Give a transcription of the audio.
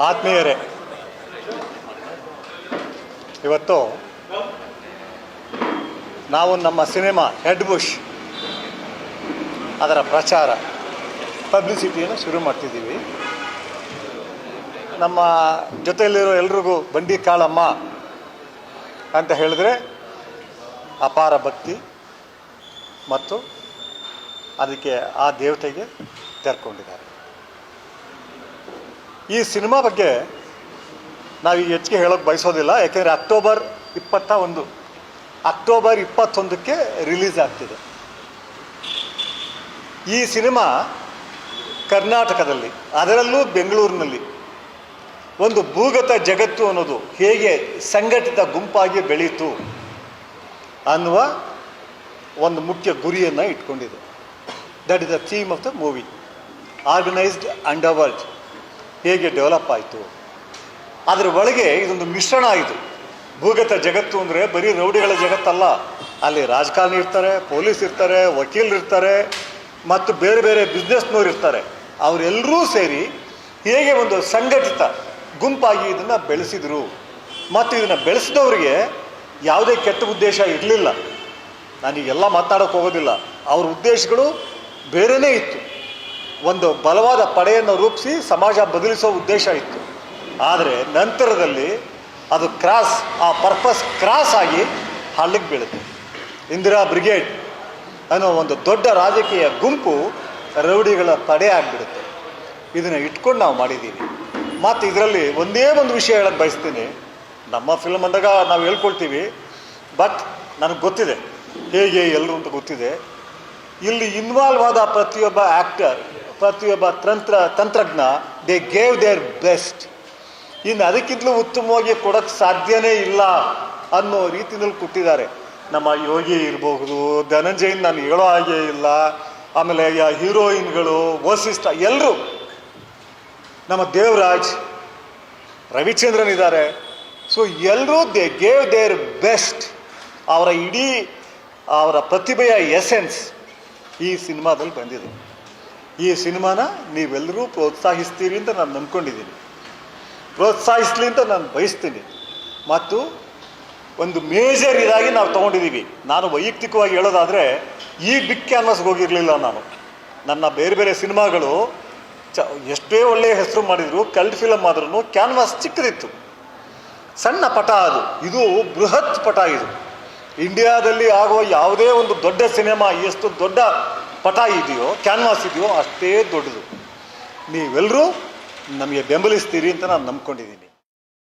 ಆತ್ಮೀಯರೇ, ಇವತ್ತು ನಾವು ನಮ್ಮ ಸಿನಿಮಾ ಹೆಡ್ ಬುಷ್ ಅದರ ಪ್ರಚಾರ ಪಬ್ಲಿಸಿಟಿಯನ್ನು ಶುರು ಮಾಡ್ತಿದ್ದೀವಿ. ನಮ್ಮ ಜೊತೆಯಲ್ಲಿರೋ ಎಲ್ರಿಗೂ ಬಂಡಿ ಕಾಳಮ್ಮ ಅಂತ ಹೇಳಿದ್ರೆ ಅಪಾರ ಭಕ್ತಿ ಮತ್ತು ಅದಕ್ಕೆ ಆ ದೇವತೆಗೆ ತೆರ್ಕೊಂಡಿದ್ದಾರೆ. ಈ ಸಿನಿಮಾ ಬಗ್ಗೆ ನಾವು ಈಗ ಹೆಚ್ಚಿಗೆ ಹೇಳೋಕ್ಕೆ ಬಯಸೋದಿಲ್ಲ, ಯಾಕೆಂದರೆ ಅಕ್ಟೋಬರ್ 21ಕ್ಕೆ ರಿಲೀಸ್ ಆಗ್ತಿದೆ. ಈ ಸಿನಿಮಾ ಕರ್ನಾಟಕದಲ್ಲಿ, ಅದರಲ್ಲೂ ಬೆಂಗಳೂರಿನಲ್ಲಿ ಒಂದು ಭೂಗತ ಜಗತ್ತು ಅನ್ನೋದು ಹೇಗೆ ಸಂಘಟಿತ ಗುಂಪಾಗಿ ಬೆಳೀತು ಅನ್ನುವ ಒಂದು ಮುಖ್ಯ ಗುರಿಯನ್ನು ಇಟ್ಕೊಂಡಿದೆ. That is the theme of the movie. Organised underworld ಹೇಗೆ ಡೆವಲಪ್ ಆಯಿತು, ಅದರ ಒಳಗೆ ಇದೊಂದು ಮಿಶ್ರಣ ಆಯಿತು. ಭೂಗತ ಜಗತ್ತು ಅಂದರೆ ಬರೀ ರೌಡಿಗಳ ಜಗತ್ತಲ್ಲ, ಅಲ್ಲಿ ರಾಜಕಾರಣಿ ಇರ್ತಾರೆ, ಪೊಲೀಸ್ ಇರ್ತಾರೆ, ವಕೀಲರು ಇರ್ತಾರೆ ಮತ್ತು ಬೇರೆ ಬೇರೆ ಬಿಸ್ನೆಸ್ನವ್ರು ಇರ್ತಾರೆ. ಅವರೆಲ್ಲರೂ ಸೇರಿ ಹೇಗೆ ಒಂದು ಸಂಘಟಿತ ಗುಂಪಾಗಿ ಇದನ್ನು ಬೆಳೆಸಿದರು ಮತ್ತು ಇದನ್ನು ಬೆಳೆಸಿದವರಿಗೆ ಯಾವುದೇ ಕೆಟ್ಟ ಉದ್ದೇಶ ಇರಲಿಲ್ಲ. ನಾನೀಗೆಲ್ಲ ಮಾತನಾಡೋಕ್ಕೆ ಹೋಗೋದಿಲ್ಲ. ಅವ್ರ ಉದ್ದೇಶಗಳು ಬೇರೆಯೇ ಇತ್ತು. ಒಂದು ಬಲವಾದ ಪಡೆಯನ್ನು ರೂಪಿಸಿ ಸಮಾಜ ಬದಲಿಸೋ ಉದ್ದೇಶ ಇತ್ತು. ಆದರೆ ನಂತರದಲ್ಲಿ ಅದು ಆ ಪರ್ಪಸ್ ಕ್ರಾಸ್ ಆಗಿ ಹಳ್ಳಕ್ಕೆ ಬೀಳುತ್ತೆ. ಇಂದಿರಾ ಬ್ರಿಗೇಡ್ ಅನ್ನೋ ಒಂದು ದೊಡ್ಡ ರಾಜಕೀಯ ಗುಂಪು ರೌಡಿಗಳ ತಡೆ ಆಗಿಬಿಡುತ್ತೆ. ಇದನ್ನು ಇಟ್ಕೊಂಡು ನಾವು ಮಾಡಿದ್ದೀವಿ. ಮತ್ತು ಇದರಲ್ಲಿ ಒಂದೇ ಒಂದು ವಿಷಯ ಹೇಳಕ್ಕೆ ಬಯಸ್ತೀನಿ. ನಮ್ಮ ಫಿಲ್ಮ್ ಅಂದಾಗ ನಾವು ಹೇಳ್ಕೊಳ್ತೀವಿ, ಬಟ್ ನನಗೆ ಗೊತ್ತಿದೆ ಹೇಗೆ ಎಲ್ಲರೂ ಅಂತ ಗೊತ್ತಿದೆ. ಇಲ್ಲಿ ಇನ್ವಾಲ್ವ್ ಆದ ಪ್ರತಿಯೊಬ್ಬ ಆ್ಯಕ್ಟರ್, ಪ್ರತಿಯೊಬ್ಬ ತಂತ್ರಜ್ಞ, ದೇ ಗೇವ್ ದೇರ್ ಬೆಸ್ಟ್. ಇನ್ನು ಅದಕ್ಕಿಂತಲೂ ಉತ್ತಮವಾಗಿ ಕೊಡೋಕ್ಕೆ ಸಾಧ್ಯನೇ ಇಲ್ಲ ಅನ್ನೋ ರೀತಿಯಲ್ಲಿ ಕೊಟ್ಟಿದ್ದಾರೆ. ನಮ್ಮ ಯೋಗಿ ಇರಬಹುದು, ಧನಂಜಯನ್ ನಾನು ಹೇಳೋ ಹಾಗೆ ಇಲ್ಲ, ಆಮೇಲೆ ಹೀರೋಯಿನ್ಗಳು, ವಸಿಷ್ಠ, ಎಲ್ಲರೂ, ನಮ್ಮ ದೇವರಾಜ್, ರವಿಚಂದ್ರನ್ ಇದ್ದಾರೆ. ಸೊ ಎಲ್ಲರೂ ದೇ ಗೇವ್ ದೇರ್ ಬೆಸ್ಟ್. ಅವರ ಪ್ರತಿಭೆಯ ಎಸೆನ್ಸ್ ಈ ಸಿನಿಮಾದಲ್ಲಿ ಬಂದಿದೆ. ಈ ಸಿನಿಮಾನ ನೀವೆಲ್ಲರೂ ಪ್ರೋತ್ಸಾಹಿಸ್ತೀರಿ ಅಂತ ನಾನು ನಂಬ್ಕೊಂಡಿದ್ದೀನಿ, ಪ್ರೋತ್ಸಾಹಿಸ್ಲಿ ಅಂತ ನಾನು ಬಯಸ್ತೀನಿ. ಮತ್ತು ಒಂದು ಮೇಜರ್ ಇದಾಗಿ ನಾವು ತೊಗೊಂಡಿದ್ದೀವಿ. ನಾನು ವೈಯಕ್ತಿಕವಾಗಿ ಹೇಳೋದಾದರೆ ಈ ಬಿಗ್ ಕ್ಯಾನ್ವಾಸ್ಗೆ ಹೋಗಿರಲಿಲ್ಲ ನಾನು. ನನ್ನ ಬೇರೆ ಬೇರೆ ಸಿನಿಮಾಗಳು ಎಷ್ಟೇ ಒಳ್ಳೆಯ ಹೆಸರು ಮಾಡಿದ್ರು, ಕಲ್ಟ್ ಫಿಲಮ್ ಆದ್ರೂ ಕ್ಯಾನ್ವಾಸ್ ಚಿಕ್ಕದಿತ್ತು, ಸಣ್ಣ ಪಟ ಅದು. ಇದು ಬೃಹತ್ ಪಟ. ಇದು ಇಂಡಿಯಾದಲ್ಲಿ ಆಗುವ ಯಾವುದೇ ಒಂದು ದೊಡ್ಡ ಸಿನಿಮಾ ಎಷ್ಟು ದೊಡ್ಡ ಪಟ ಇದೆಯೋ, ಕ್ಯಾನ್ವಾಸ್ ಇದೆಯೋ, ಅಷ್ಟೇ ದೊಡ್ಡದು. ನೀವೆಲ್ಲರೂ ನಮಗೆ ಬೆಂಬಲಿಸ್ತೀರಿ ಅಂತ ನಾನು ನಂಬ್ಕೊಂಡಿದ್ದೀನಿ.